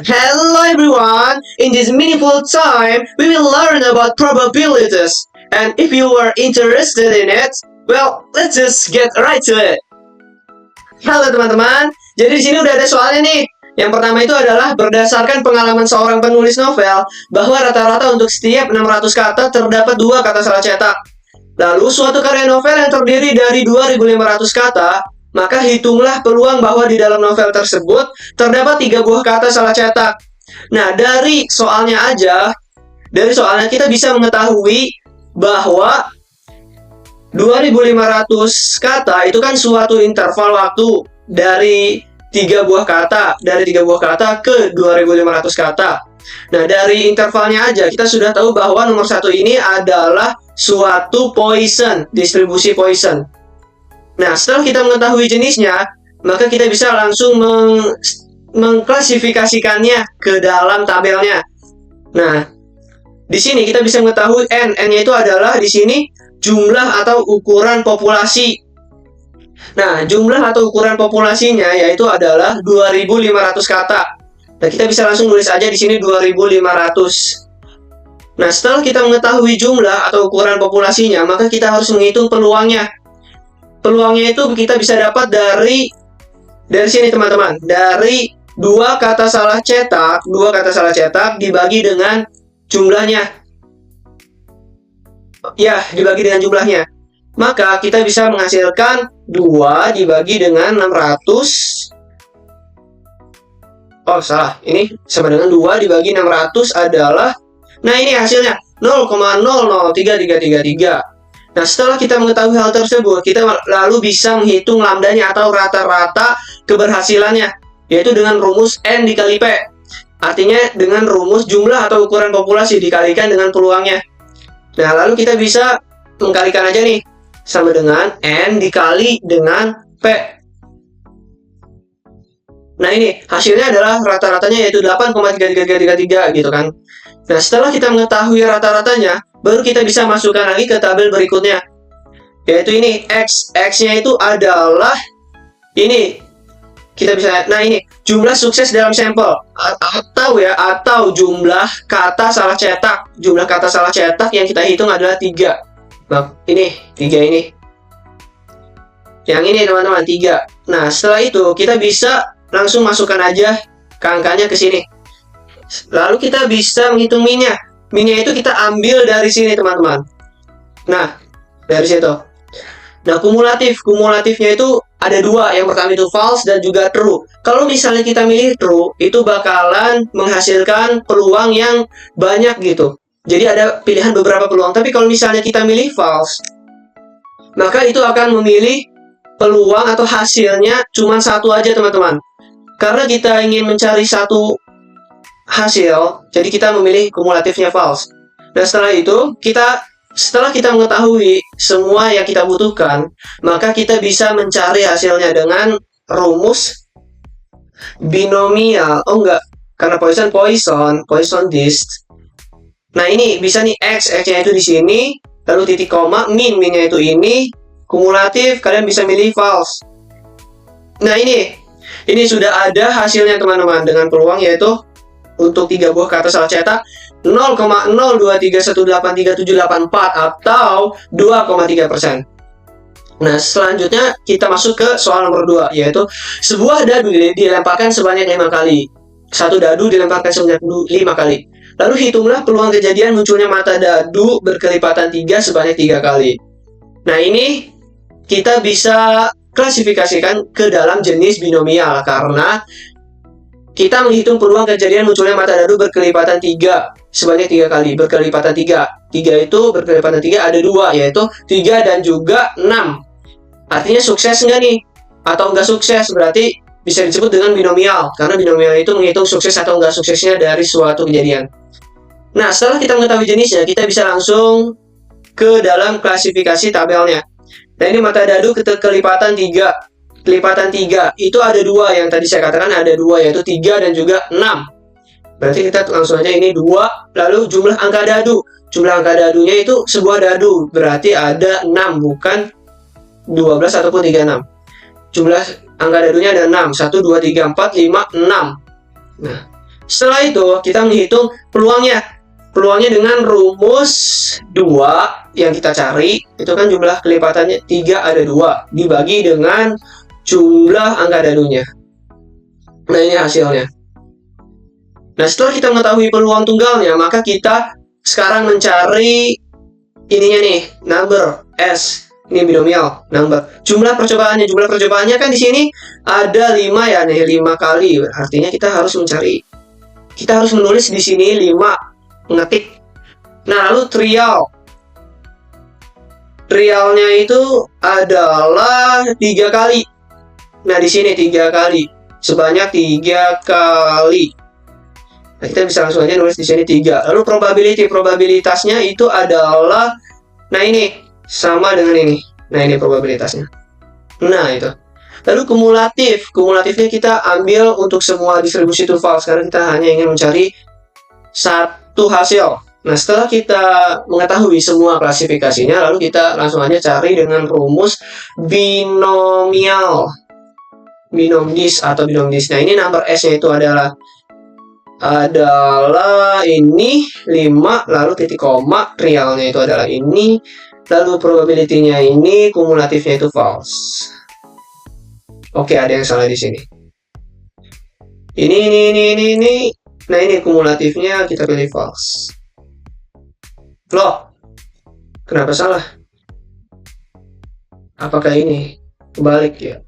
Hello everyone! In this meaningful time, we will learn about probabilities. And if you are interested in it, well, let's just get right to it. Halo teman-teman, jadi di sini udah ada soalnya nih. Yang pertama itu adalah berdasarkan pengalaman seorang penulis novel bahwa rata-rata untuk setiap 600 kata terdapat 2 kata salah cetak. Lalu suatu karya novel yang terdiri dari 2.500 kata, maka hitunglah peluang bahwa di dalam novel tersebut terdapat 3 buah kata salah cetak. Nah, dari soalnya kita bisa mengetahui bahwa 2.500 kata itu kan suatu interval waktu dari 3 buah kata ke 2.500 kata. Nah, dari intervalnya aja kita sudah tahu bahwa nomor 1 ini adalah suatu Poisson, distribusi Poisson. Nah, setelah kita mengetahui jenisnya, maka kita bisa langsung mengklasifikasikannya ke dalam tabelnya. Nah, di sini kita bisa mengetahui N-nya itu adalah di sini jumlah atau ukuran populasi. Nah, jumlah atau ukuran populasinya yaitu adalah 2.500 kata. Nah, kita bisa langsung tulis aja di sini 2.500. Nah, setelah kita mengetahui jumlah atau ukuran populasinya, maka kita harus menghitung peluangnya. Peluangnya itu kita bisa dapat dari sini teman-teman, dari 2 kata salah cetak dibagi dengan jumlahnya. Ya, dibagi dengan jumlahnya. Maka kita bisa menghasilkan 2 dibagi dengan 600. Oh, salah. Ini sama dengan 2 dibagi 600 adalah, nah ini hasilnya 0,003333. Nah, setelah kita mengetahui hal tersebut, kita lalu bisa menghitung lambdanya atau rata-rata keberhasilannya, yaitu dengan rumus N dikali P. Artinya dengan rumus jumlah atau ukuran populasi dikalikan dengan peluangnya. Nah, lalu kita bisa mengkalikan aja nih, sama dengan N dikali dengan P. Nah, ini hasilnya adalah rata-ratanya yaitu 8,33333 gitu kan. Nah, setelah kita mengetahui rata-ratanya, baru kita bisa masukkan lagi ke tabel berikutnya, yaitu ini X-nya itu adalah ini. Kita bisa, nah ini jumlah sukses dalam sampel atau jumlah kata salah cetak. Jumlah kata salah cetak yang kita hitung adalah 3. Nah, ini 3 ini. Yang ini teman-teman 3. Nah, setelah itu kita bisa langsung masukkan aja ke angkanya ke sini. Lalu kita bisa menghitung min-nya. Min-nya itu kita ambil dari sini teman-teman. Nah, dari situ. Nah, kumulatifnya itu ada 2. Yang pertama itu false dan juga true. Kalau misalnya kita milih true, itu bakalan menghasilkan peluang yang banyak gitu. Jadi ada pilihan beberapa peluang. Tapi kalau misalnya kita milih false, maka itu akan memilih peluang atau hasilnya cuma 1 aja teman-teman. Karena kita ingin mencari satu hasil, jadi kita memilih kumulatifnya false. Nah, setelah itu setelah kita mengetahui semua yang kita butuhkan, maka kita bisa mencari hasilnya dengan rumus binomial. Oh enggak, karena Poisson disk. Nah, ini bisa nih X-nya itu di sini, lalu titik koma, min-nya itu ini, kumulatif kalian bisa milih false. Nah, ini sudah ada hasilnya teman-teman dengan peluang yaitu untuk 3 buah kata salah cetak 0,023183784 atau 2,3%. Nah, selanjutnya kita masuk ke soal nomor 2, yaitu sebuah dadu dilemparkan sebanyak 5 kali. Satu dadu dilemparkan sebanyak 5 kali. Lalu hitunglah peluang kejadian munculnya mata dadu berkelipatan 3 sebanyak 3 kali. Nah, ini kita bisa klasifikasikan ke dalam jenis binomial karena kita menghitung peluang kejadian munculnya mata dadu berkelipatan 3 sebanyak 3 kali. Berkelipatan 3 itu berkelipatan 3 ada 2, yaitu 3 dan juga 6. Artinya sukses nggak nih? Atau nggak sukses, berarti bisa disebut dengan binomial karena binomial itu menghitung sukses atau nggak suksesnya dari suatu kejadian. Nah, setelah kita mengetahui jenisnya, kita bisa langsung ke dalam klasifikasi tabelnya. Nah, ini mata dadu kelipatan 3. Kelipatan 3 itu ada 2, yang tadi saya katakan ada 2, yaitu 3 dan juga 6. Berarti kita langsung aja ini 2. Lalu jumlah angka dadu. Jumlah angka dadunya itu sebuah dadu, berarti ada 6, bukan 12 ataupun 36. Jumlah angka dadunya ada 6. 1, 2, 3, 4, 5, 6. Nah, Setelah itu, kita menghitung peluangnya. Peluangnya dengan rumus 2 yang kita cari, itu kan jumlah kelipatannya 3 ada 2, dibagi dengan jumlah angka dadunya. Nah, ini hasilnya. Nah, setelah kita mengetahui peluang tunggalnya, maka kita sekarang mencari ininya nih, number S. Ini binomial number. Jumlah percobaannya kan di sini ada 5 ya nih, 5 kali. Artinya kita harus menulis di sini 5, mengetik. Nah, lalu trialnya itu adalah 3 kali. Nah, di sini 3 kali. Sebanyak 3 kali. Nah, kita bisa langsung aja nulis di sini 3. Lalu probabilitasnya itu adalah, nah ini sama dengan ini. Nah, ini probabilitasnya. Nah, itu. Lalu kumulatifnya kita ambil untuk semua distribusi to false karena kita hanya ingin mencari satu hasil. Nah, setelah kita mengetahui semua klasifikasinya, lalu kita langsung aja cari dengan rumus binomial. Binomdis atau binomdis. Nah, ini number S-nya itu adalah ini 5, lalu titik koma, realnya itu adalah ini, lalu probability-nya ini, kumulatifnya itu false. Oke, ada yang salah di sini. Ini. Nah, ini kumulatifnya kita pilih false. Loh, kenapa salah? Apakah ini kebalik ya?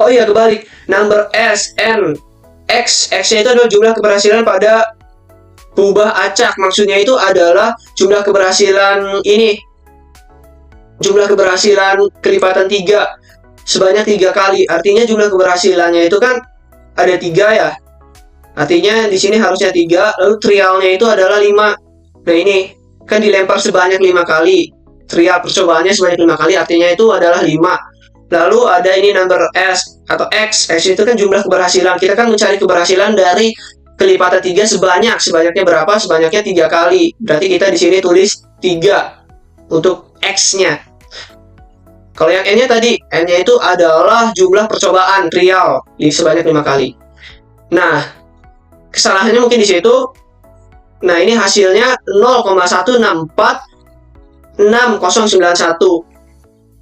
Oh iya, kebalik. Number S, N, X-nya itu adalah jumlah keberhasilan pada berubah acak. Maksudnya itu adalah jumlah keberhasilan ini. Jumlah keberhasilan kelipatan 3 sebanyak 3 kali. Artinya jumlah keberhasilannya itu kan ada 3 ya. Artinya di sini harusnya 3, lalu trialnya itu adalah 5. Nah, ini kan dilempar sebanyak 5 kali. Trial percobaannya sebanyak 5 kali, artinya itu adalah 5. Lalu ada ini number S atau X itu kan jumlah keberhasilan. Kita kan mencari keberhasilan dari kelipatan 3 sebanyaknya berapa? Sebanyaknya 3 kali. Berarti kita di sini tulis 3 untuk X-nya. Kalau yang N-nya tadi, N-nya itu adalah jumlah percobaan trial di sebanyak 5 kali. Nah, kesalahannya mungkin di situ. Nah, ini hasilnya 0,1646091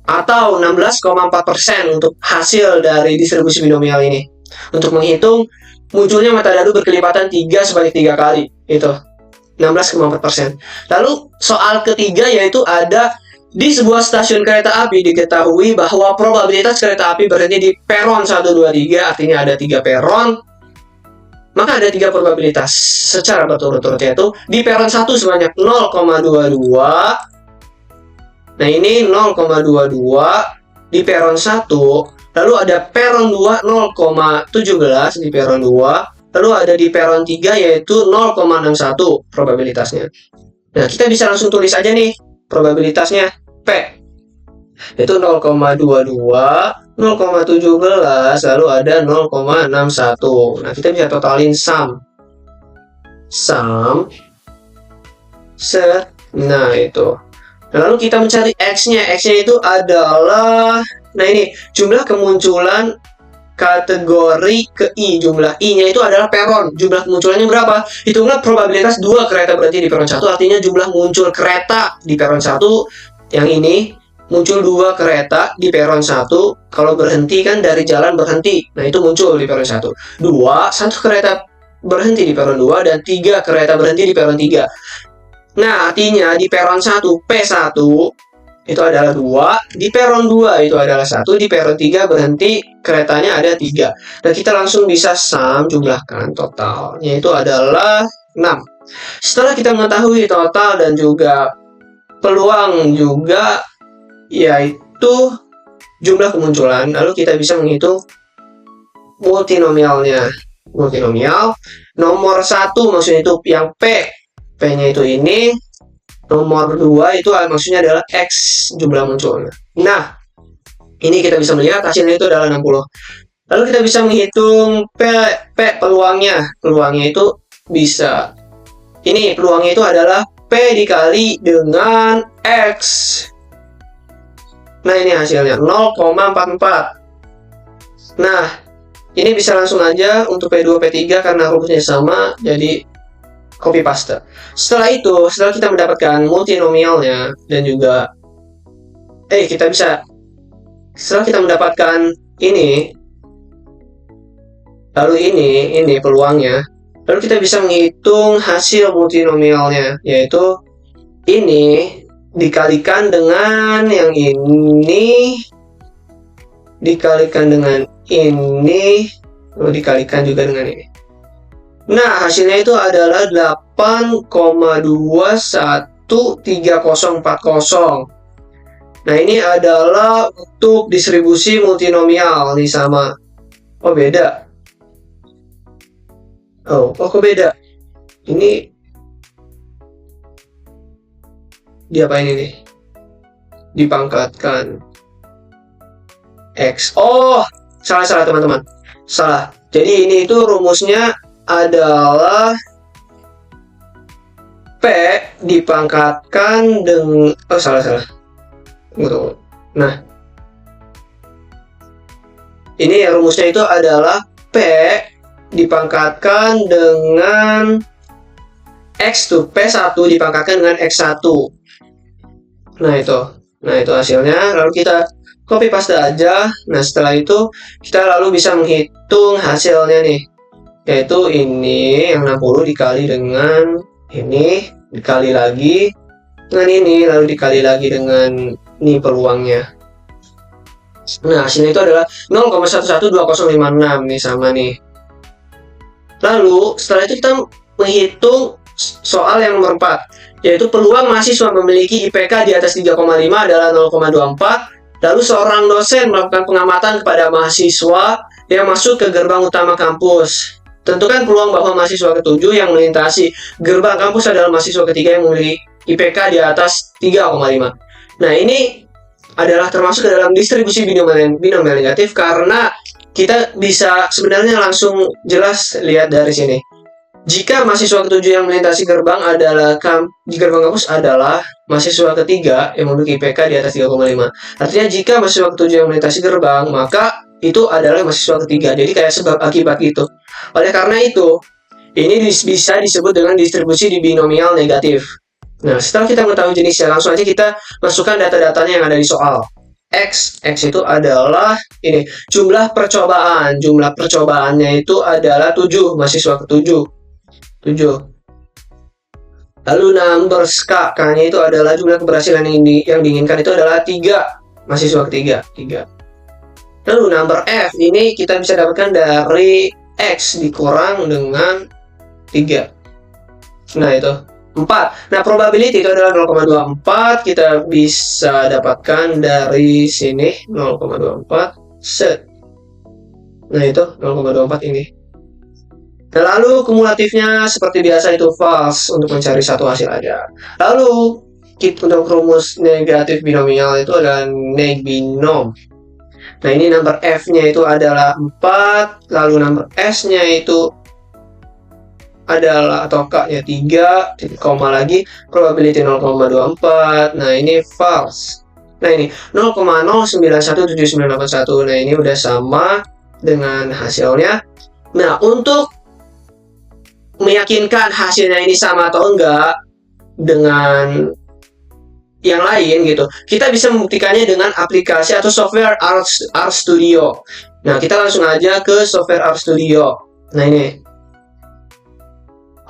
atau 16,4% untuk hasil dari distribusi binomial ini. Untuk menghitung munculnya mata dadu berkelipatan 3 sebanyak 3 kali, itu 16,4%. Lalu soal ketiga yaitu ada di sebuah stasiun kereta api diketahui bahwa probabilitas kereta api berhenti di peron 1, 2, 3, artinya ada 3 peron. Maka ada 3 probabilitas secara berturut-turut, yaitu di peron 1 sebanyak 0,22. Nah, ini 0,22 di peron 1, lalu ada peron 2 0,17 di peron 2, lalu ada di peron 3 yaitu 0,61 probabilitasnya. Nah, kita bisa langsung tulis aja nih probabilitasnya P. Itu 0,22, 0,17, lalu ada 0,61. Nah, kita bisa totalin sum. Nah, itu. Lalu kita mencari X-nya. X-nya itu adalah, nah ini, jumlah kemunculan kategori ke I. Jumlah I-nya itu adalah peron. Jumlah kemunculannya berapa? Hitunglah probabilitas 2 kereta berhenti di peron 1. Artinya jumlah muncul kereta di peron 1. Yang ini, muncul 2 kereta di peron 1. Kalau berhenti kan dari jalan berhenti. Nah, itu muncul di peron 1. 1 kereta berhenti di peron 2. Dan 3 kereta berhenti di peron 3. Nah, artinya di peron 1, P1 itu adalah 2, di peron 2 itu adalah 1, di peron 3 berhenti, keretanya ada 3. Dan kita langsung bisa jumlahkan totalnya itu adalah 6. Setelah kita mengetahui total dan juga peluang juga, yaitu jumlah kemunculan, lalu kita bisa menghitung multinomialnya. Multinomial, nomor 1 maksudnya itu yang P-nya itu ini, nomor 2 itu maksudnya adalah X jumlah munculnya. Nah, ini kita bisa melihat hasilnya itu adalah 60. Lalu kita bisa menghitung P peluangnya. Peluangnya itu bisa, ini peluangnya itu adalah P dikali dengan X. Nah, ini hasilnya 0,44. Nah, Ini bisa langsung aja untuk P2, P3 karena rumusnya sama, jadi copy paste. Setelah itu, setelah kita mendapatkan multinomialnya dan juga setelah kita mendapatkan ini, lalu ini peluangnya, lalu kita bisa menghitung hasil multinomialnya, yaitu ini dikalikan dengan yang ini, dikalikan dengan ini, lalu dikalikan juga dengan ini. Nah, hasilnya itu adalah 8,213040. Nah, ini adalah untuk distribusi multinomial nih sama. Oh, beda. Oh, kok beda? Ini diapain ini? Dipangkatkan X. Oh, salah teman-teman. Salah. Jadi ini itu rumusnya adalah P dipangkatkan dengan salah. Nah, ini rumusnya itu adalah P dipangkatkan dengan X tuh, P1 dipangkatkan dengan X1. Nah itu hasilnya. Lalu kita copy paste aja. Nah, setelah itu kita lalu bisa menghitung hasilnya nih, yaitu ini yang 60 dikali dengan ini, dikali lagi dengan ini, lalu dikali lagi dengan ini peluangnya. Nah, hasilnya itu adalah 0,112056 nih sama nih. Lalu setelah itu kita menghitung soal yang nomor 4, yaitu peluang mahasiswa memiliki IPK di atas 3,5 adalah 0,24. Lalu seorang dosen melakukan pengamatan kepada mahasiswa yang masuk ke gerbang utama kampus. Tentukan peluang bahwa mahasiswa ketujuh yang melintasi gerbang kampus adalah mahasiswa ketiga yang memiliki IPK di atas 3,5. Nah, ini adalah termasuk ke dalam distribusi binomial negatif karena kita bisa sebenarnya langsung jelas lihat dari sini. Jika mahasiswa ketujuh yang melintasi gerbang di gerbang kampus adalah mahasiswa ketiga yang memiliki IPK di atas 3,5. Artinya jika mahasiswa ketujuh yang melintasi gerbang, maka itu adalah mahasiswa ketiga. Jadi kayak sebab akibat gitu. Oleh karena itu, ini bisa disebut dengan distribusi di binomial negatif. Nah, setelah kita mengetahui jenisnya, langsung aja kita masukkan data-datanya yang ada di soal. X itu adalah ini, jumlah percobaan. Jumlah percobaannya itu adalah 7, mahasiswa ke-7. 7. Lalu numbers K-nya itu adalah jumlah keberhasilan yang diinginkan itu adalah 3, mahasiswa ketiga, 3. Lalu number F ini kita bisa dapatkan dari X dikurang dengan 3. Nah, itu 4. Nah, probability itu adalah 0,24. Kita bisa dapatkan dari sini 0,24 set. Nah, itu 0,24 ini. Dan lalu kumulatifnya seperti biasa itu false untuk mencari satu hasil aja. Lalu untuk rumus negatif binomial itu adalah neg binom. Nah, ini number F-nya itu adalah 4, lalu number S-nya itu adalah atau K-nya 3, koma lagi, probability 0,24. Nah, ini false. Nah, ini 0,091791. Nah, ini udah sama dengan hasilnya. Nah, untuk meyakinkan hasilnya ini sama atau enggak dengan yang lain gitu, kita bisa membuktikannya dengan aplikasi atau software RStudio. Nah, kita langsung aja ke software RStudio. Nah, ini.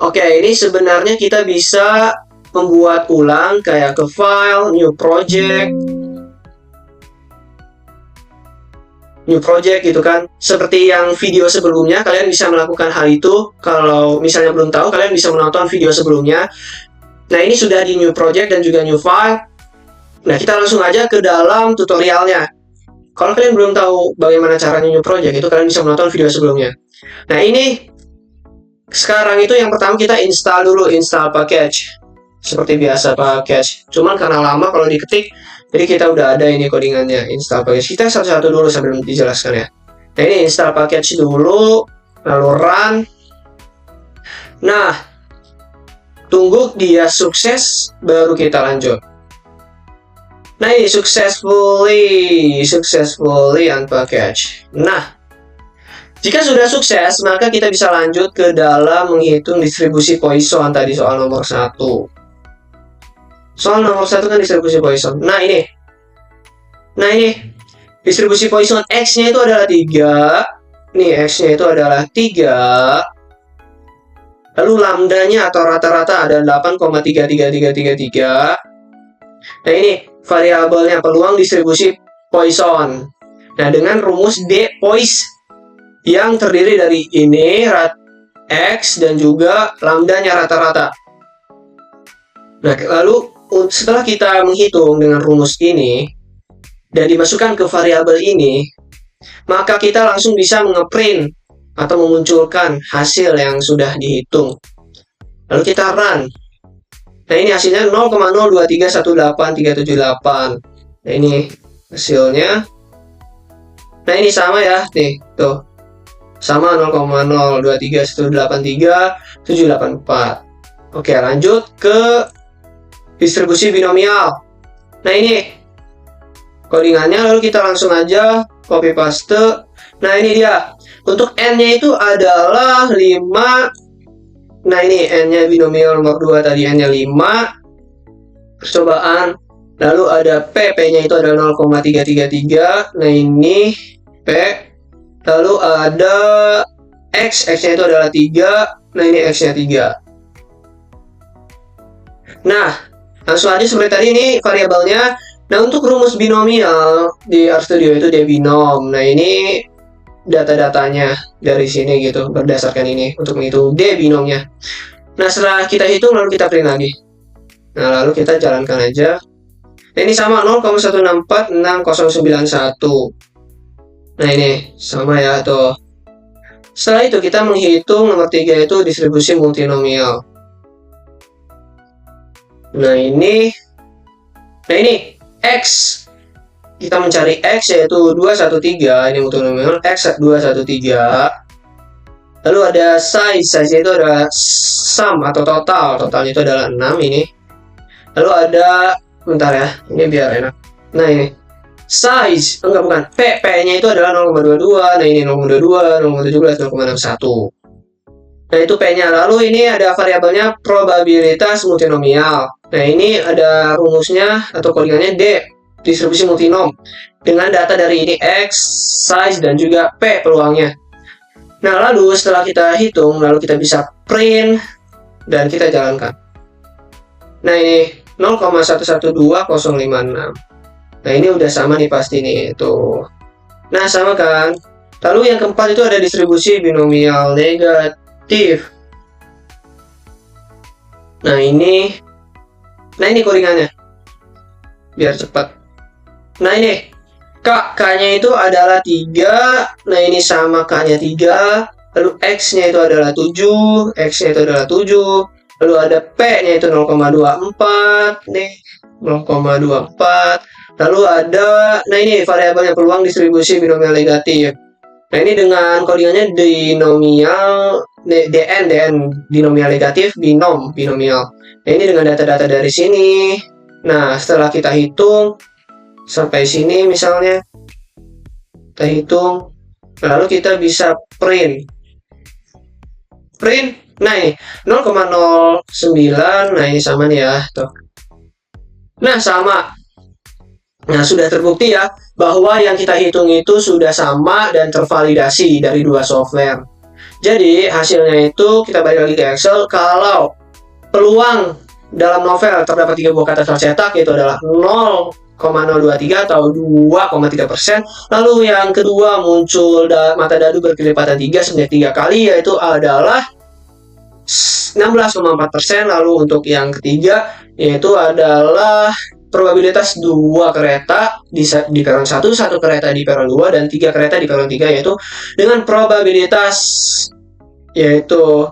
Oke, ini sebenarnya kita bisa membuat ulang kayak ke file, new project gitu kan. Seperti yang video sebelumnya, kalian bisa melakukan hal itu. Kalau misalnya belum tahu, kalian bisa menonton video sebelumnya. Nah, ini sudah di new project dan juga new file. Nah, kita langsung aja ke dalam tutorialnya. Kalau kalian belum tahu bagaimana caranya new project, itu kalian bisa menonton video sebelumnya. Nah, ini sekarang itu yang pertama kita install dulu, install package. Seperti biasa package. Cuman karena lama kalau diketik, jadi kita udah ada ini codingannya, install package. Kita satu-satu dulu sambil dijelaskan ya. Nah, ini install package dulu, lalu run. Nah, tunggu dia sukses, baru kita lanjut. Nah, ini successfully unpackage. Nah, Jika sudah sukses, maka kita bisa lanjut ke dalam menghitung distribusi Poisson tadi soal nomor 1. Soal nomor 1 kan distribusi Poisson. Nah ini distribusi Poisson X-nya itu adalah 3. Nih, X-nya itu adalah 3. Lalu lambdanya atau rata-rata ada 8,33333. Nah ini variabelnya peluang distribusi Poisson. Nah dengan rumus D Pois yang terdiri dari ini X dan juga lambdanya rata-rata. Nah lalu setelah kita menghitung dengan rumus ini dan dimasukkan ke variabel ini, maka kita langsung bisa ngeprint atau memunculkan hasil yang sudah dihitung. Lalu kita run. Nah ini hasilnya 0,0231838. Nah ini hasilnya. Nah ini sama ya, nih tuh sama 0,023183784. Oke, lanjut ke distribusi binomial. Nah ini codingannya, lalu kita langsung aja copy paste. Nah ini dia. Untuk n-nya itu adalah 5. Nah ini n-nya binomial nomor 2 tadi, n-nya 5 percobaan. Lalu ada p-nya itu adalah 0,333. Nah ini p. Lalu ada x-nya itu adalah 3. Nah ini x-nya 3. Nah langsung aja seperti tadi, ini variabelnya. Nah untuk rumus binomial di RStudio itu dia binom. Nah ini data-datanya dari sini gitu, berdasarkan ini untuk menghitung D binomnya. Nah setelah kita hitung lalu kita print lagi. Nah lalu kita jalankan aja. Nah ini sama 0,1646091. Nah ini sama ya tuh. Setelah itu kita menghitung nomor 3 itu distribusi multinomial. Nah ini X. Kita mencari X yaitu 213, ini multinomial X 213. Lalu ada size itu adalah sum atau total. Totalnya itu adalah 6 ini. Lalu ada, bentar ya, ini biar enak. Nah ini size, enggak bukan, P-nya itu adalah 0,22. Nah ini 0,22, 0,17, 0,61. Nah itu P-nya. Lalu ini ada variabelnya probabilitas multinomial. Nah ini ada rumusnya atau codingannya D distribusi multinom dengan data dari ini X, size, dan juga P peluangnya. Nah lalu setelah kita hitung, lalu kita bisa print dan kita jalankan. Nah ini 0,112056. Nah ini udah sama nih pasti nih tuh. Nah sama kan. Lalu yang keempat itu ada distribusi binomial negatif. Nah ini codingannya biar cepat. Nah ini K-nya itu adalah 3. Nah ini sama K-nya 3. Lalu X-nya itu adalah 7. X-nya itu adalah 7. Lalu ada P-nya itu 0,24 nih, 0,24. Lalu ada, nah ini variabelnya peluang distribusi binomial negatif. Nah ini dengan codingannya binomial DN binomial negatif binomial. Nah ini dengan data-data dari sini. Nah setelah kita hitung sampai sini misalnya, kita hitung, lalu kita bisa print. Nah ini 0,09. Nah ini sama nih ya tuh. Nah sama. Nah sudah terbukti ya bahwa yang kita hitung itu sudah sama dan tervalidasi dari dua software. Jadi hasilnya itu kita balik lagi ke Excel. Kalau peluang dalam novel terdapat 3 buah kata tercetak, itu adalah 0,023 atau 2,3%. Lalu yang kedua muncul mata dadu berkelipatan 3 sebanyak 3 kali, yaitu adalah 16,4%. Lalu untuk yang ketiga yaitu adalah probabilitas 2 kereta di peron 1, 1 kereta di peron 2, dan 3 kereta di peron 3, yaitu dengan probabilitas yaitu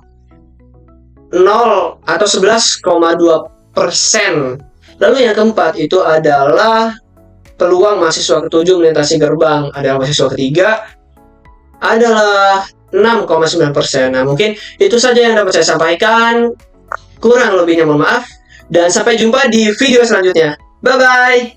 0 atau 11,2%. Lalu yang keempat itu adalah peluang mahasiswa ketujuh melintasi gerbang adalah mahasiswa ketiga adalah 6,9%. Nah mungkin itu saja yang dapat saya sampaikan. Kurang lebihnya mohon maaf. Dan sampai jumpa di video selanjutnya. Bye-bye!